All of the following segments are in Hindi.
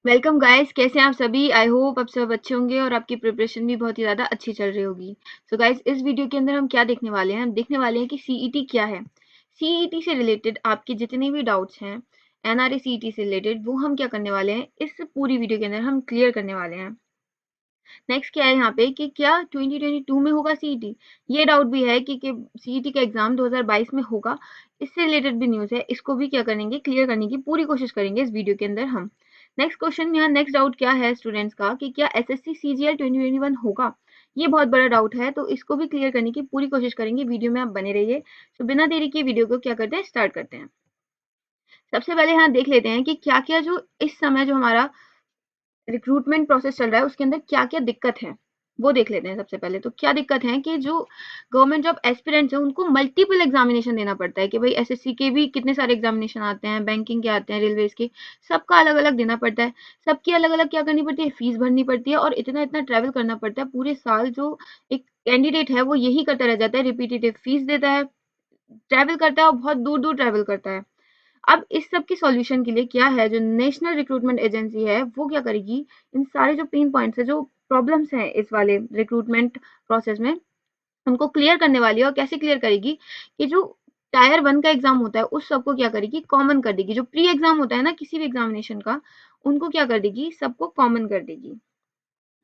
वेलकम गाइस, कैसे हैं आप सभी। आई होप आप सब अच्छे होंगे और आपकी प्रिपरेशन भी बहुत ही ज़्यादा अच्छी चल रही होगी। सो गाइस, इस वीडियो के अंदर हम क्या देखने वाले हैं, हम देखने वाले हैं कि सीईटी क्या है। सीईटी से रिलेटेड आपके जितने भी डाउट्स हैं, एनआरए सीईटी से रिलेटेड, वो हम क्या करने वाले हैं, इस पूरी वीडियो के अंदर हम क्लियर करने वाले हैं। नेक्स्ट क्या है यहाँ पे कि क्या 2022 में होगा सीईटी। ये डाउट भी है कि सीईटी का एग्जाम 2022 में होगा। इससे रिलेटेड भी न्यूज़ है, इसको भी क्या करेंगे, क्लियर करने की पूरी कोशिश करेंगे इस वीडियो के अंदर हम। नेक्स्ट क्वेश्चन, यहाँ नेक्स्ट डाउट क्या है स्टूडेंट्स का कि क्या एसएससी सीजीएल 2021 होगा। ये बहुत बड़ा डाउट है, तो इसको भी क्लियर करने की पूरी कोशिश करेंगे। वीडियो में आप बने रहिए। तो बिना देरी के वीडियो को क्या करते हैं, स्टार्ट करते हैं। सबसे पहले यहाँ देख लेते हैं कि क्या क्या जो इस समय जो हमारा रिक्रूटमेंट प्रोसेस चल रहा है उसके अंदर क्या-क्या दिक्कत है, वो देख लेते हैं सबसे पहले। तो क्या दिक्कत है कि जो गवर्नमेंट जॉब एस्पिरेंट्स हैं उनको मल्टीपल एग्जामिनेशन देना पड़ता है कि भाई एसएससी के भी कितने सारे एग्जामिनेशन आते हैं, बैंकिंग के आते हैं, रेलवेज के, सबका अलग-अलग देना पड़ता है। सबकी अलग-अलग क्या करनी पड़ती है, फीस भरनी पड़ती है और इतना-इतना ट्रैवल करना पड़ता है पूरे साल। जो एक कैंडिडेट है वो यही करता रह जाता है, रिपीटेटिव फीस देता है, ट्रैवल करता है और बहुत दूर-दूर ट्रैवल करता है। अब इस सब की सॉल्यूशन के लिए क्या है, जो नेशनल रिक्रूटमेंट एजेंसी है वो क्या करेगी, इन सारे जो पेन पॉइंट्स है, जो प्रॉब्लम्स हैं इस वाले रिक्रूटमेंट प्रोसेस में, उनको क्लियर करने वाली है। और कैसे क्लियर करेगी कि जो टायर 1 का एग्जाम होता है उस सबको क्या करेगी, कॉमन कर देगी। जो प्री एग्जाम होता है ना किसी भी एग्जामिनेशन का, उनको क्या कर देगी, सबको कॉमन कर देगी।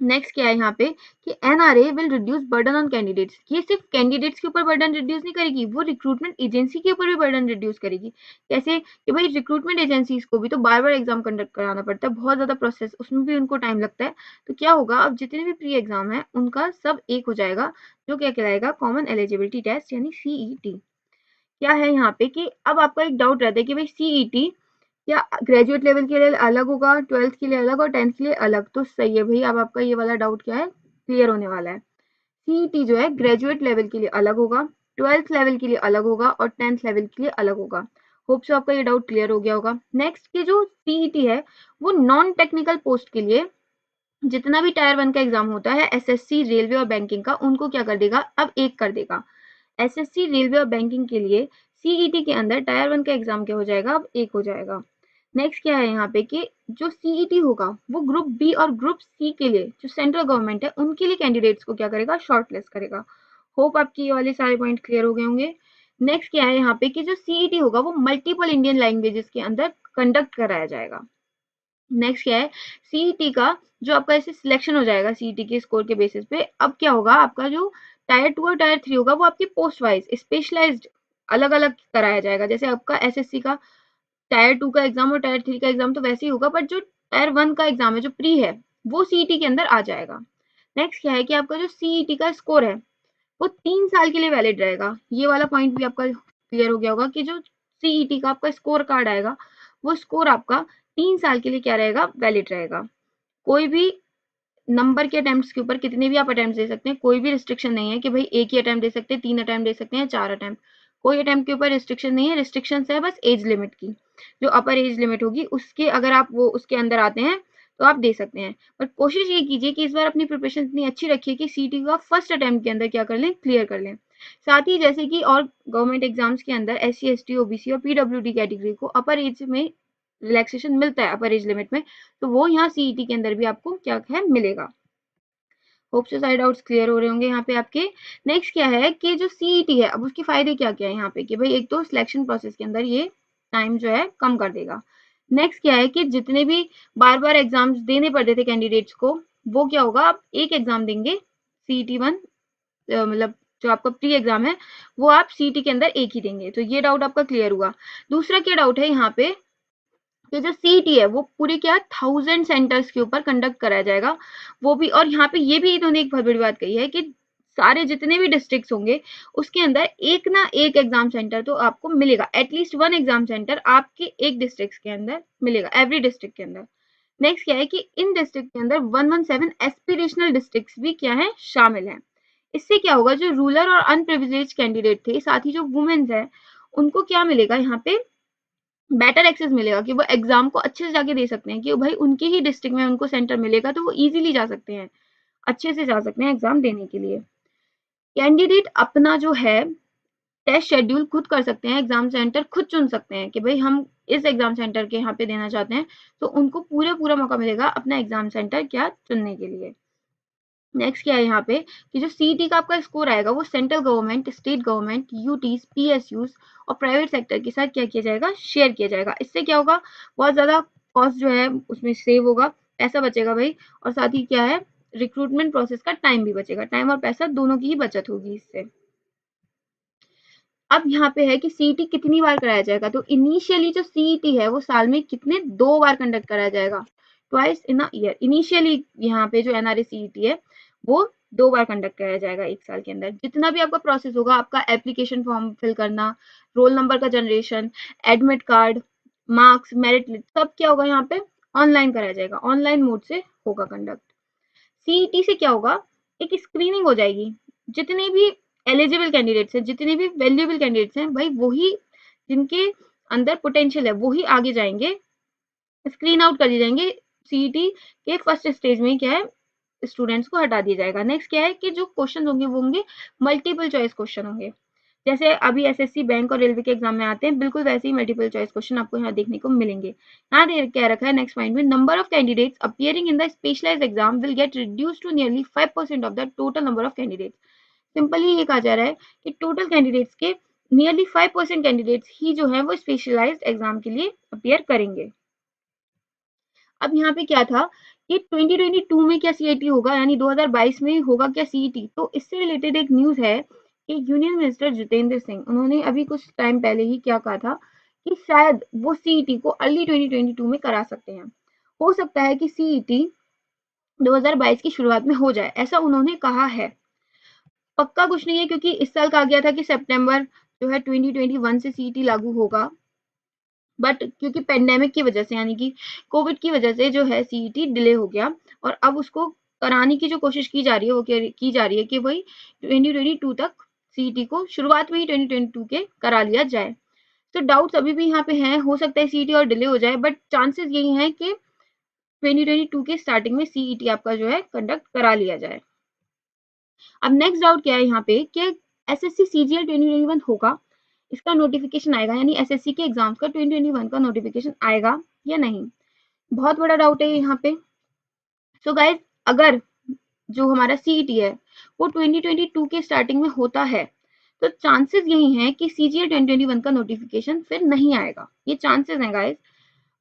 नेक्स्ट क्या है यहाँ पे कि NRA will reduce burden on candidates. ये सिर्फ कैंडिडेट्स के ऊपर बर्डन रिड्यूस नहीं करेगी, वो रिक्रूटमेंट एजेंसी के ऊपर भी बर्डन रिड्यूस करेगी। कैसे कि भाई रिक्रूटमेंट एजेंसीज को भी तो बार बार एग्जाम कंडक्ट कराना पड़ता है, बहुत ज्यादा प्रोसेस, उसमें भी उनको टाइम लगता है। तो क्या होगा, अब जितने भी प्री एग्जाम है उनका सब एक हो जाएगा, जो क्या कहलाएगा, कॉमन एलिजिबिलिटी टेस्ट यानी सीईटी। क्या है यहाँ पे कि अब आपका एक डाउट रहता है कि भाई सीईटी क्या ग्रेजुएट लेवल के लिए अलग होगा, 12th के लिए अलग और 10th के लिए अलग। तो सही है भाई, अब आपका ये वाला डाउट क्या है, क्लियर होने वाला है। सीईटी जो है ग्रेजुएट लेवल के लिए अलग होगा, 12th लेवल के लिए अलग होगा और 10th लेवल के लिए अलग होगा। होप सो आपका ये डाउट क्लियर हो गया होगा। नेक्स्ट की जो सीईटी है वो नॉन टेक्निकल पोस्ट के लिए जितना भी टायर 1 का एग्जाम होता है, एसएससी, रेलवे और बैंकिंग का, उनको क्या कर देगा, अब एक कर देगा। एसएससी, रेलवे और बैंकिंग के लिए सीईटी के अंदर टायर 1 का एग्जाम क्या हो जाएगा, अब एक हो जाएगा। नेक्स्ट क्या है यहाँ पे कि जो सीईटी होगा वो ग्रुप बी और ग्रुप सी के लिए, जो सेंट्रल गवर्नमेंट है उनके लिए कैंडिडेट्स को क्या करेगा, शॉर्टलिस्ट करेगा। होप आपकी ये वाले सारे पॉइंट क्लियर हो गए होंगे। नेक्स्ट क्या है यहाँ पे कि जो सीईटी होगा वो मल्टीपल इंडियन लैंग्वेजेस के अंदर कंडक्ट कराया जाएगा। नेक्स्ट क्या है, सीईटी का जो आपका ऐसे सिलेक्शन हो जाएगा सीईटी के स्कोर के बेसिस पे, अब क्या होगा, आपका जो टायर 2 और टायर 3 होगा वो आपकी पोस्ट वाइज स्पेशलाइज्ड अलग अलग कराया जाएगा। जैसे आपका एसएससी का टायर 2 का एग्जाम और टायर 3 का एग्जाम तो वैसे ही होगा, बट जो टायर 1 का एग्जाम है जो प्री है, वो सीईटी के अंदर आ जाएगा। नेक्स्ट क्या है कि आपका जो सीईटी का स्कोर है वो 3 साल के लिए वैलिड रहेगा। ये वाला पॉइंट भी आपका क्लियर हो गया होगा कि जो सीईटी का आपका स्कोर कार्ड आएगा, वो स्कोर आपका 3 साल के लिए क्या रहेगा, वैलिड रहेगा। कोई भी नंबर के अटेम्प्ट्स के ऊपर कितने भी आप अटेम्प्ट दे सकते हैं, कोई भी रिस्ट्रिक्शन नहीं है कि भाई एक ही अटेम्प्ट दे सकते हैं, 3 अटेम्प्ट दे सकते हैं, 4 अटेम्प्ट। कोई अटेम्प्ट के ऊपर रिस्ट्रिक्शन नहीं है, रिस्ट्रिक्शन है बस एज लिमिट की। जो अपर एज लिमिट होगी उसके, अगर आप वो उसके अंदर आते हैं तो आप दे सकते हैं। बट कोशिश ये कीजिए कि इस बार अपनी प्रिपरेशन इतनी अच्छी रखिए कि सीटी का फर्स्ट अटेम्प्ट के अंदर क्या कर लें, क्लियर कर लें। साथ ही जैसे कि और गवर्नमेंट एग्जाम्स के अंदर एससी, एसटी, ओबीसी और पीडब्ल्यूडी कैटेगरी को अपर एज में रिलैक्सेशन मिलता है, अपर एज लिमिट में, तो वो यहाँ सीईटी के अंदर भी आपको क्या है, मिलेगा। होप सो सारे डाउट्स क्लियर हो रहे होंगे यहाँ पे आपके। नेक्स्ट क्या है कि जो सीईटी है, अब उसके फायदे क्या क्या है यहाँ पे कि भाई एक तो सिलेक्शन प्रोसेस के अंदर ये टाइम जो है कम कर देगा। नेक्स्ट क्या है कि जितने भी बार बार एग्जाम्स देने पड़ते थे कैंडिडेट्स को, वो क्या होगा, आप एक एग्जाम देंगे सीईटी 1, मतलब जो आपका प्री एग्जाम है वो आप सीईटी के अंदर एक ही देंगे। तो ये डाउट आपका क्लियर हुआ। दूसरा क्या डाउट है यहाँ पे कि जो सीईटी है वो पूरे क्या 1000 सेंटर्स के ऊपर कंडक्ट कराया जाएगा। वो भी, और यहाँ पे ये भी इन्होंने एक बहुत बड़ी बात कही है कि सारे जितने भी डिस्ट्रिक्ट्स होंगे उसके अंदर एक ना एक एग्जाम सेंटर तो आपको मिलेगा, एटलीस्ट वन एग्जाम सेंटर आपके एक डिस्ट्रिक्ट के अंदर मिलेगा, एवरी डिस्ट्रिक्ट के अंदर। नेक्स्ट क्या है कि इन डिस्ट्रिक्ट के अंदर 117 एस्पिरेशनल डिस्ट्रिक्ट्स भी क्या है, शामिल हैं। इससे क्या होगा, जो रूरल और अनप्रिविलेज कैंडिडेट थे, साथ ही जो वुमेन्स है, उनको क्या मिलेगा यहाँ पे, बेटर एक्सेस मिलेगा कि वो एग्जाम को अच्छे से जाके दे सकते हैं, कि भाई उनके ही डिस्ट्रिक्ट में उनको सेंटर मिलेगा तो वो इजीली जा सकते हैं, अच्छे से जा सकते हैं एग्जाम देने के लिए। कैंडिडेट अपना जो है टेस्ट शेड्यूल खुद कर सकते हैं, एग्जाम सेंटर खुद चुन सकते हैं कि भाई हम इस एग्जाम सेंटर के यहाँ पे देना चाहते हैं, तो उनको पूरा मौका मिलेगा अपना एग्जाम सेंटर क्या चुनने के लिए। नेक्स्ट क्या है यहाँ पे कि जो सीईटी का आपका स्कोर आएगा वो central government, state government, UTs, PSUs और प्राइवेट सेक्टर के साथ क्या किया जाएगा, शेयर किया जाएगा। इससे क्या होगा, बहुत ज्यादा कॉस्ट जो है उसमें सेव होगा, पैसा बचेगा भाई, और साथ ही क्या है, रिक्रूटमेंट प्रोसेस का टाइम भी बचेगा, टाइम और पैसा दोनों की ही बचत होगी इससे। अब यहाँ पे है कि सीईटी कितनी बार कराया जाएगा, तो इनिशियली जो सीईटी है वो साल में कितने 2 बार कंडक्ट कराया जाएगा, twice in a year. Initially यहाँ पे जो एनआरए सीईटी है वो 2 बार कंडक्ट कराया जाएगा एक साल के अंदर। जितना भी आपका प्रोसेस होगा, आपका एप्लीकेशन फॉर्म फिल करना, रोल नंबर का generation, admit card, marks, merit list, सब क्या होगा यहाँ पे ऑनलाइन कराया जाएगा, ऑनलाइन मोड से होगा कंडक्ट। सीईटी से क्या होगा, एक स्क्रीनिंग हो जाएगी, जितने भी एलिजिबल कैंडिडेट्स हैं, जितने भी वैल्यूएबल कैंडिडेट्स हैं भाई, वही जिनके अंदर पोटेंशियल है वही आगे जाएंगे, स्क्रीन आउट कर दिए जाएंगे। सीईटी के फर्स्ट स्टेज में क्या है, स्टूडेंट्स को हटा दिया जाएगा। नेक्स्ट क्या है कि जो क्वेश्चन होंगे वो होंगे मल्टीपल चॉइस क्वेश्चन होंगे, जैसे अभी एसएससी, बैंक और रेलवे के एग्जाम में आते हैं, बिल्कुल वैसे ही मल्टीपल चॉइस क्वेश्चन आपको यहाँ देखने को मिलेंगे। यहाँ क्या रखा है नेक्स्ट पॉइंट में, number of candidates appearing in the specialised exam will get reduced to nearly 5% of the total number of candidates. Simply ये कहा जा रहा है कि टोटल कैंडिडेट्स के नियरली 5% कैंडिडेट्स ही जो है वो स्पेशलाइज्ड एग्जाम के लिए अपीयर करेंगे। अब यहाँ पे क्या था कि 2022 में क्या सीईटी होगा, यानी 2022 में होगा क्या सीईटी, तो इससे रिलेटेड एक न्यूज है कि यूनियन मिनिस्टर जितेंद्र सिंह, उन्होंने अभी कुछ टाइम पहले ही क्या कहा था कि शायद वो सीईटी को अर्ली 2022 में करा सकते हैं। हो सकता है कि सीईटी 2022 की शुरुआत में हो जाए, ऐसा उन्होंने कहा है। पक्का कुछ नहीं है, क्योंकि इस साल कहा गया था कि सितंबर जो है 2021 से सीईटी लागू होगा, बट क्योंकि पेंडेमिक की वजह से, यानी कि कोविड की वजह से जो है सीईटी डिले हो गया, और अब उसको कराने की जो कोशिश की जा रही है वो की जा रही है कि वही 2022 तक सीईटी को शुरुआत में ही 2022 के करा लिया जाए। तो डाउट्स अभी भी यहाँ पे हैं, हो सकता है सीईटी और डिले हो जाए, बट चांसेस यही हैं कि 2022 के स्टार्टिंग में सीईटी आपका जो है कंडक्ट करा लिया जाए। अब नेक्स्ट डाउट क्या है यहाँ पे कि एसएससी सीजीएल 2021 होगा, इसका नोटिफिकेशन आएगा, यानी एसएससी के एग्जाम्स का 2021 का नोटिफिकेशन आएगा या नहीं, बहुत बड़ा डाउट है यहाँ पे। सो गाइज, अगर जो हमारा सीईटी है वो 2022 के स्टार्टिंग में होता है, तो चांसेस यही हैं कि सीजीएल 2021 का नोटिफिकेशन फिर नहीं आएगा, ये चांसेस हैं गाइज।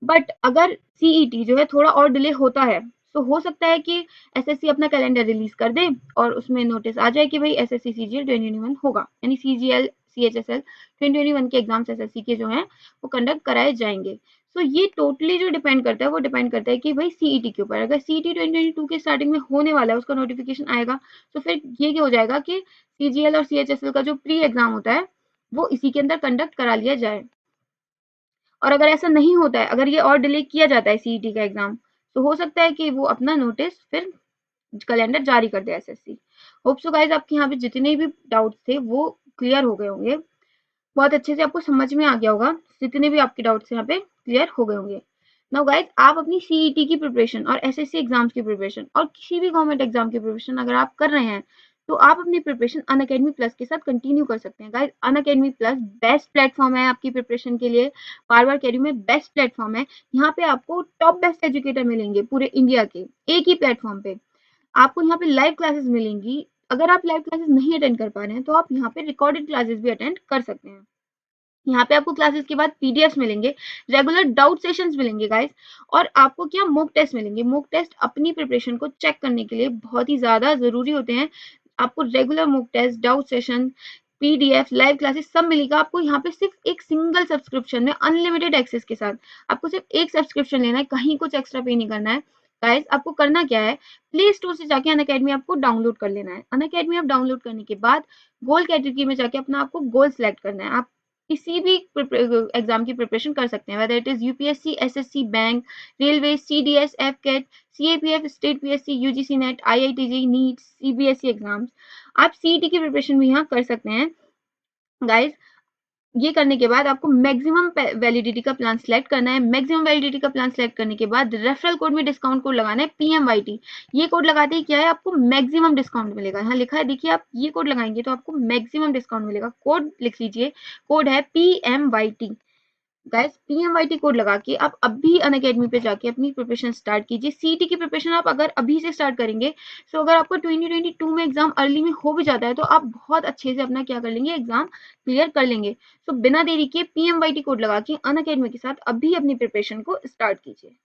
बट अगर सीईटी जो है थोड़ा और डिले होता है, तो हो सकता है कि एसएससी अपना कैलेंडर रिलीज कर दे और उसमें नोटिस आ जाए कि भाई एसएससी सीजीएल 2021 होगा, यानी सीजीएल सीएचएसएल 2021 के एग्जाम्स एसएससी के जो हैं वो कंडक्ट कराए जाएंगे। सो ये टोटली जो डिपेंड करता है वो डिपेंड करता है कि भाई सीईटी के ऊपर, अगर सीईटी 2022 के स्टार्टिंग में होने वाला है, उसका नोटिफिकेशन आएगा, तो फिर ये क्या हो जाएगा कि सीजीएल और सीएचएसएल का जो प्री एग्जाम होता है वो इसी के अंदर कंडक्ट करा लिया जाए। और अगर ऐसा नहीं होता है, अगर ये और डिले किया जाता है सीईटी का एग्जाम, तो हो सकता है कि वो अपना नोटिस फिर कैलेंडर जारी कर दे एसएससी। होप सो गाइस, आपके यहाँ पे जितने भी डाउट्स थे वो क्लियर हो गए होंगे, बहुत अच्छे से आपको समझ में आ गया होगा, जितने भी आपके डाउट्स यहाँ पे क्लियर हो गए होंगे। नाउ गाइस, आप अपनी सीईटी की प्रिपरेशन और एसएससी एग्जाम्स की प्रिपरेशन और किसी भी गवर्नमेंट एग्जाम की प्रिपरेशन अगर आप कर रहे हैं, तो आप अपनी प्रिपरेशन अनअकैडमी प्लस के साथ कंटिन्यू कर सकते हैं। Guys, Unacademy plus best platform है आपकी प्रिपरेशन के लिए, बार बार कह रही हूँ मैं, बेस्ट प्लेटफॉर्म है। यहाँ पे आपको टॉप बेस्ट एजुकेटर मिलेंगे पूरे इंडिया के, एक ही प्लेटफॉर्म पे आपको यहाँ पे लाइव क्लासेस मिलेंगी। अगर आप लाइव क्लासेस नहीं अटेंड कर पा रहे हैं, तो आप यहाँ पे रिकॉर्डेड क्लासेस भी अटेंड कर सकते हैं। यहाँ पे आपको क्लासेस के बाद पीडीएफ मिलेंगे, रेगुलर डाउट सेशंस मिलेंगे गाइस, और आपको क्या मॉक टेस्ट मिलेंगे। मॉक टेस्ट अपनी प्रिपरेशन को चेक करने के लिए बहुत ही ज्यादा जरूरी होते हैं। आपको regular mock test, doubt session, PDF, live classes सब मिलेगा आपको यहाँ पे, सिर्फ एक सिंगल सब्सक्रिप्शन में अनलिमिटेड एक्सेस के साथ। आपको सिर्फ एक सब्सक्रिप्शन लेना है, कहीं कुछ एक्स्ट्रा पे नहीं करना है। गाइस, आपको करना क्या है, प्ले स्टोर से जाके अनअकैडमी आपको डाउनलोड कर लेना है। अनअकैडमी आप डाउनलोड करने के बाद गोल कैटेगरी में जाके अपना आपको गोल सेलेक्ट करना है। आप किसी भी एग्जाम की प्रिपरेशन कर सकते हैं, whether it is UPSC, SSC, bank, railway, CDS, AFCAT, CAPF, state PSC, UGC NET, IITG, NEET, CBSE exams. आप सीईटी की प्रिपरेशन भी यहाँ कर सकते हैं गाइस। ये करने के बाद आपको मैक्सिमम वैलिडिटी का प्लान सेलेक्ट करना है। मैक्सिमम वैलिडिटी का प्लान सेलेक्ट करने के बाद रेफरल कोड में डिस्काउंट कोड लगाना है PMYT। ये कोड लगाते ही क्या है, आपको मैक्सिमम डिस्काउंट मिलेगा। यहाँ लिखा है, देखिए आप ये कोड लगाएंगे तो आपको मैक्सिमम डिस्काउंट मिलेगा। कोड लिख लीजिए, कोड है PMYT। गाइस PMYT कोड लगा के आप अभी अनअकैडमी पे जाके अपनी प्रिपरेशन स्टार्ट कीजिए। सीईटी की प्रिपरेशन आप अगर अभी से स्टार्ट करेंगे, तो अगर आपको 2022 में एग्जाम अर्ली में हो भी जाता है तो आप बहुत अच्छे से अपना क्या कर लेंगे, एग्जाम क्लियर कर लेंगे। बिना देरी के PMYT कोड लगा के अनअकैडमी के साथ अभी अपनी प्रिपरेशन को स्टार्ट कीजिए।